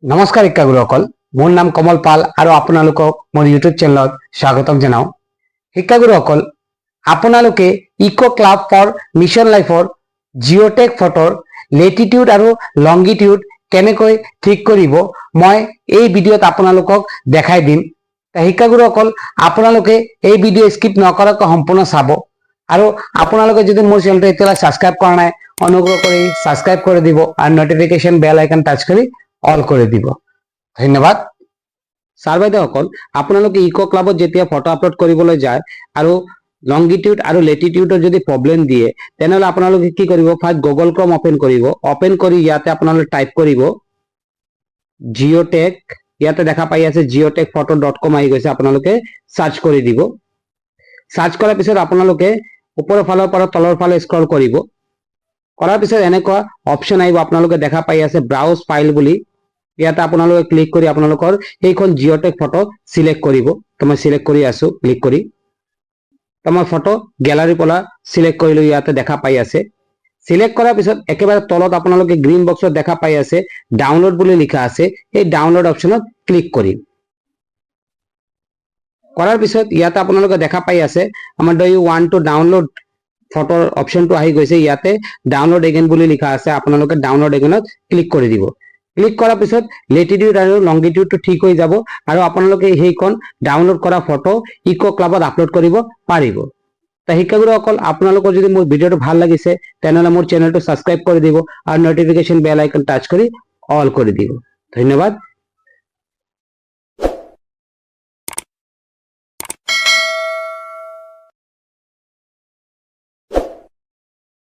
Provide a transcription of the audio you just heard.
নমস্কাৰ শিক্ষাগুৰুসকল, মোৰ নাম কমল পাল আৰু আপোনালোকক মোৰ ইউটিউব চেনেলত স্বাগতম জনাও। শিক্ষাগুৰুসকল, আপোনালোকে ইকো ক্লাব ফৰ মিছন লাইফৰ জিঅ'টেক ফটোৰ লেটিটিউড আৰু লংগিটিউড কেনেকৈ ঠিক কৰিব মই এই ভিডিঅ'ত আপোনালোকক দেখাই দিম। শিক্ষাগুৰুসকল, আপোনালোকে এই ভিডিঅ' স্কিপ নকৰাকৈ সম্পূৰ্ণ চাব আৰু আপোনালোকে যদি মোৰ চেনেলটো এতিয়ালৈ ছাবস্ক্ৰাইব কৰা নাই, অনুগ্ৰহ কৰি ছাবস্ক্ৰাইব কৰি দিব আৰু নটিফিকেশ্যন বেল আইকন টাচ কৰি অল কৰি দিব। ধন্যবাদ। ছাৰ বাইদেউসকল, আপোনালোকে ইকো ক্লাবত যেতিয়া ফটো আপলোড কৰিবলৈ যায় আৰু লংগিটিউড আৰু লেটিটিউডৰ যদি প্ৰব্লেম দিয়ে, তেনেহ'লে আপোনালোকে কি কৰিব? ফাৰ্ষ্ট গুগল ক্ৰম অপেন কৰিব। অপেন কৰি ইয়াতে আপোনালোকে টাইপ কৰিব জিঅ'টেক। ইয়াতে দেখা পাই আছে geotechphoto.com আহি গৈছে, আপোনালোকে সাৰ্চ কৰি দিব। সাৰ্চ কৰাৰ পিছত আপোনালোকে ওপৰৰ ফালৰ পৰা তলৰ ফালে স্ক্ৰল কৰিব। কৰাৰ পিছত এনেকুৱা অপশ্যন আহিব, আপোনালোকে দেখা পাই আছে ব্ৰাউজ ফাইল বুলি। ইয়াতে আপোনালোকে ক্লিক কৰি আপোনালোকৰ সেইখন জিঅ'টেক ফটো সিলেক্ট কৰিব। তো মই সিলেক্ট কৰি আছো, ক্লিক কৰি তো মই ফটো গ্যালাৰীৰ পৰা সিলেক্ট কৰিলো। ইয়াতে দেখা পাই আছে। সিলেক্ট কৰাৰ পিছত একেবাৰে তলত আপোনালোকে গ্ৰীণ বক্সত দেখা পাই আছে ডাউনলোড বুলি লিখা আছে। এই ডাউনলোড অপশ্যনত ক্লিক কৰিম। কৰাৰ পিছত ইয়াতে আপোনালোকে দেখা পাই আছে আমাৰ do you want to download ফটোৰ অপশ্যনটো আহি গৈছে। ইয়াতে ডাউনলোড এগেইন বুলি লিখা আছে, আপোনালোকে ডাউনলোড এগেইনত ক্লিক কৰি দিব। ক্লিক কৰাৰ পিছত লেটিটিউড আৰু লংগিটিউডটো ঠিক হৈ যাব আৰু আপোনালোকে সেইখন ডাউনলোড কৰা ফটো ইকো ক্লাবত আপলোড কৰিব পাৰিব। শিক্ষাগুৰুসকল, আপোনালোকৰ যদি মোৰ ভিডিঅ'টো ভাল লাগিছে তেনেহ'লে মোৰ চেনেলটো ছাবস্ক্ৰাইব কৰি দিব আৰু নটিফিকেশ্যন বেল আইকন টাচ কৰি অল কৰি দিব। ধন্যবাদ।